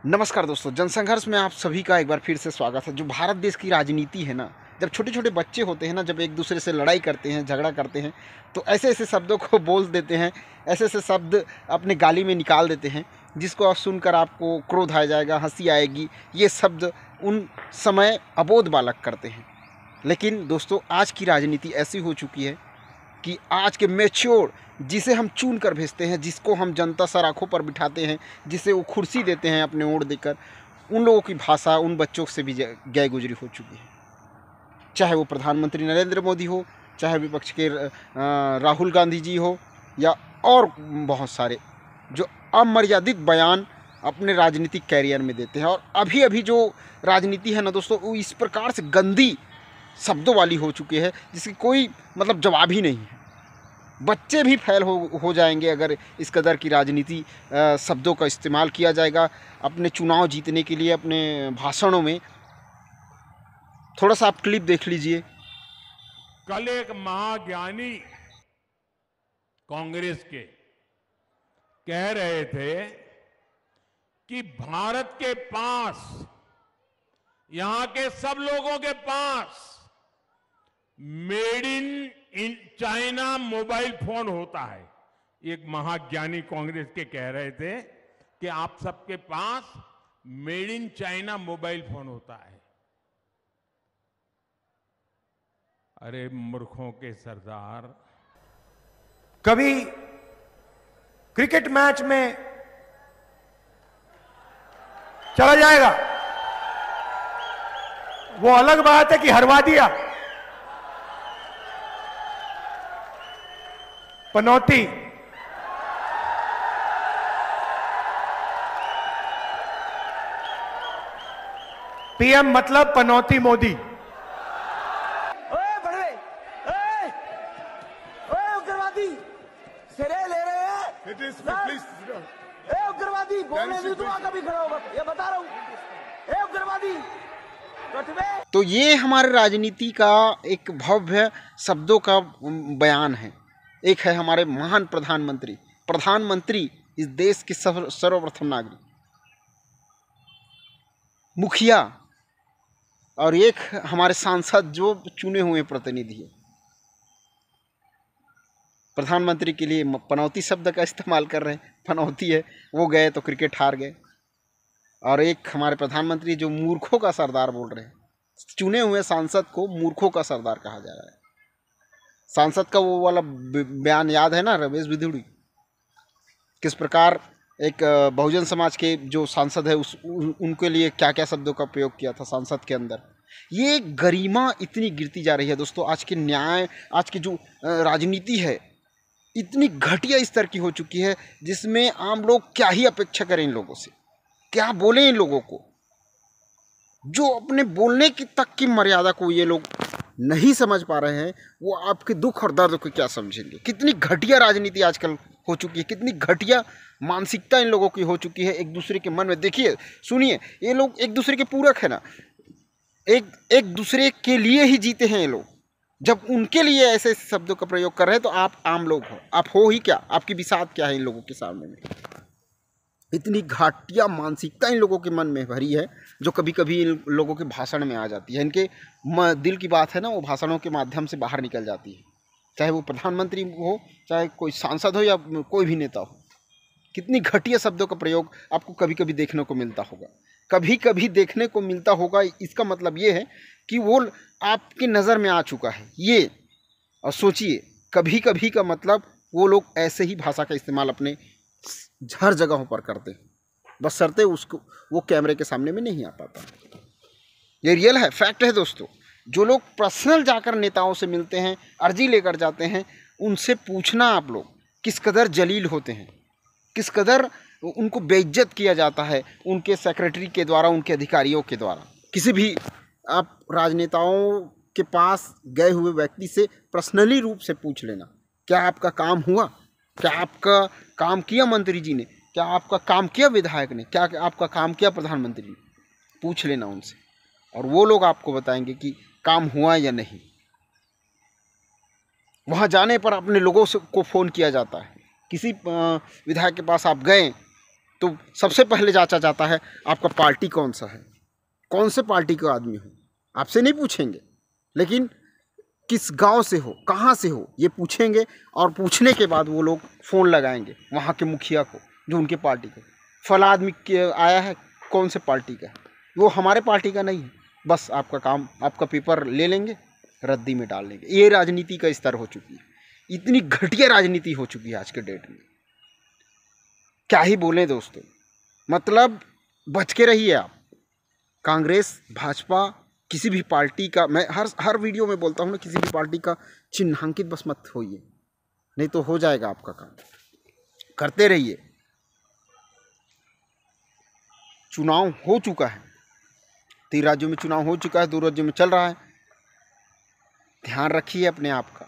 नमस्कार दोस्तों, जनसंघर्ष में आप सभी का एक बार फिर से स्वागत है। जो भारत देश की राजनीति है ना, जब छोटे छोटे बच्चे होते हैं ना, जब एक दूसरे से लड़ाई करते हैं, झगड़ा करते हैं, तो ऐसे ऐसे शब्दों को बोल देते हैं, ऐसे ऐसे शब्द अपने गाली में निकाल देते हैं जिसको आप सुनकर आपको क्रोध आ जाएगा, हंसी आएगी। ये शब्द उन समय अबोध बालक करते हैं। लेकिन दोस्तों, आज की राजनीति ऐसी हो चुकी है कि आज के मैच्योर, जिसे हम चुन कर भेजते हैं, जिसको हम जनता सर आँखों पर बिठाते हैं, जिसे वो कुर्सी देते हैं अपने ओट देकर, उन लोगों की भाषा उन बच्चों से भी गए गुजरी हो चुकी है। चाहे वो प्रधानमंत्री नरेंद्र मोदी हो, चाहे विपक्ष के राहुल गांधी जी हो, या और बहुत सारे जो अमर्यादित बयान अपने राजनीतिक कैरियर में देते हैं। और अभी अभी जो राजनीति है ना दोस्तों, वो इस प्रकार से गंदी शब्दों वाली हो चुकी है जिसकी कोई मतलब जवाब ही नहीं है। बच्चे भी फेल हो जाएंगे अगर इस कदर की राजनीति शब्दों का इस्तेमाल किया जाएगा अपने चुनाव जीतने के लिए, अपने भाषणों में। थोड़ा सा आप क्लिप देख लीजिए। कल एक महाज्ञानी कांग्रेस के कह रहे थे कि भारत के पास, यहां के सब लोगों के पास made in China mobile phone होता है। एक महाज्ञानी कांग्रेस के कह रहे थे कि आप सबके पास made in China mobile phone होता है। अरे मूर्खों के सरदार, कभी क्रिकेट मैच में चला जाएगा, वो अलग बात है कि हरवा दिया। पनौती, पीएम मतलब पनौती मोदी। उग्रवादी सिरे ले रहे हैं। उग्रवादी बोलने नहीं दूंगा कभी, खड़ा होगा ये बता रहा हूं। उग्रवादी तो ये हमारे राजनीति का एक भव्य शब्दों का बयान है। एक है हमारे महान प्रधानमंत्री इस देश के सर्वप्रथम नागरिक, मुखिया, और एक हमारे सांसद जो चुने हुए प्रतिनिधि है। प्रधानमंत्री के लिए पनौती शब्द का इस्तेमाल कर रहे हैं। पनौती है, वो गए तो क्रिकेट हार गए। और एक हमारे प्रधानमंत्री जो मूर्खों का सरदार बोल रहे हैं। चुने हुए सांसद को मूर्खों का सरदार कहा जा रहा है। सांसद का वो वाला बयान याद है ना, रमेश बिधूड़ी, किस प्रकार एक बहुजन समाज के जो सांसद है उनके लिए क्या क्या शब्दों का प्रयोग किया था सांसद के अंदर। ये गरिमा इतनी गिरती जा रही है दोस्तों। आज के न्याय, आज की जो राजनीति है, इतनी घटिया स्तर की हो चुकी है जिसमें आम लोग क्या ही अपेक्षा करें इन लोगों से, क्या बोले इन लोगों को। जो अपने बोलने की तक की मर्यादा को ये लोग नहीं समझ पा रहे हैं, वो आपके दुख और दर्द को क्या समझेंगे। कितनी घटिया राजनीति आजकल हो चुकी है, कितनी घटिया मानसिकता इन लोगों की हो चुकी है एक दूसरे के मन में। देखिए, सुनिए, ये लोग एक दूसरे के पूरक है ना, एक दूसरे के लिए ही जीते हैं ये लोग। जब उनके लिए ऐसे शब्दों का प्रयोग कर रहे हैं तो आप आम लोग हो, आप हो ही क्या, आपकी बिसात क्या है इन लोगों के सामने में। इतनी घाटिया मानसिकता इन लोगों के मन में भरी है जो कभी कभी इन लोगों के भाषण में आ जाती है। इनके दिल की बात है ना, वो भाषणों के माध्यम से बाहर निकल जाती है। चाहे वो प्रधानमंत्री हो, चाहे कोई सांसद हो, या कोई भी नेता हो। कितनी घटिया शब्दों का प्रयोग आपको कभी कभी देखने को मिलता होगा, कभी कभी देखने को मिलता होगा। इसका मतलब ये है कि वो आपकी नज़र में आ चुका है ये। और सोचिए, कभी कभी का मतलब वो लोग ऐसे ही भाषा का इस्तेमाल अपने हर जगहों पर करते हैं, बशर्ते उसको वो कैमरे के सामने में नहीं आ पाता। ये रियल है, फैक्ट है दोस्तों। जो लोग पर्सनल जाकर नेताओं से मिलते हैं, अर्जी लेकर जाते हैं, उनसे पूछना आप लोग किस कदर जलील होते हैं, किस कदर उनको बेइज्जत किया जाता है उनके सेक्रेटरी के द्वारा, उनके अधिकारियों के द्वारा। किसी भी आप राजनेताओं के पास गए हुए व्यक्ति से पर्सनली रूप से पूछ लेना, क्या आपका काम हुआ, क्या आपका काम किया मंत्री जी ने, क्या आपका काम किया विधायक ने, क्या आपका काम किया प्रधानमंत्री ने। पूछ लेना उनसे, और वो लोग आपको बताएंगे कि काम हुआ या नहीं। वहाँ जाने पर अपने लोगों से को फ़ोन किया जाता है। किसी विधायक के पास आप गए तो सबसे पहले जांचा जाता है आपका पार्टी कौन सा है, कौन से पार्टी का आदमी हो, आपसे नहीं पूछेंगे, लेकिन किस गांव से हो, कहाँ से हो, ये पूछेंगे। और पूछने के बाद वो लोग फ़ोन लगाएंगे वहाँ के मुखिया को, जो उनके पार्टी का, फला आदमी आया है, कौन से पार्टी का है, वो हमारे पार्टी का नहीं है, बस आपका काम, आपका पेपर ले लेंगे, रद्दी में डाल लेंगे। ये राजनीति का स्तर हो चुकी है, इतनी घटिया राजनीति हो चुकी है आज के डेट में, क्या ही बोलें दोस्तों। मतलब बच के रहिए आप, कांग्रेस, भाजपा, किसी भी पार्टी का, मैं हर वीडियो में बोलता हूँ ना, किसी भी पार्टी का चिन्हांकित बस मत होइए, नहीं तो हो जाएगा आपका काम। करते रहिए। चुनाव हो चुका है, 3 राज्यों में चुनाव हो चुका है, 2 राज्यों में चल रहा है। ध्यान रखिए अपने आप का,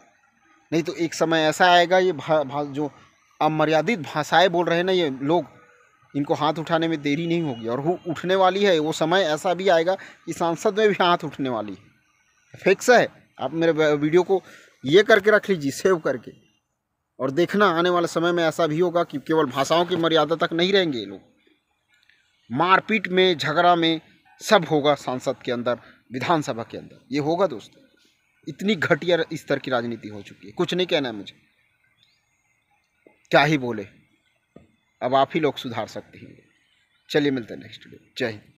नहीं तो एक समय ऐसा आएगा, ये जो अमर्यादित भाषाएं बोल रहे हैं ना ये लोग, इनको हाथ उठाने में देरी नहीं होगी, और वो उठने वाली है। वो समय ऐसा भी आएगा कि संसद में भी हाथ उठने वाली है, फिक्स है। आप मेरे वीडियो को ये करके रख लीजिए, सेव करके, और देखना आने वाले समय में ऐसा भी होगा कि केवल भाषाओं की मर्यादा तक नहीं रहेंगे ये लोग, मारपीट में, झगड़ा में, सब होगा संसद के अंदर, विधानसभा के अंदर, ये होगा दोस्तों। इतनी घटिया स्तर की राजनीति हो चुकी है, कुछ नहीं कहना है मुझे, क्या ही बोले, अब आप ही लोग सुधार सकते हैं। चलिए मिलते हैं नेक्स्ट वीडियो। जय हिंद।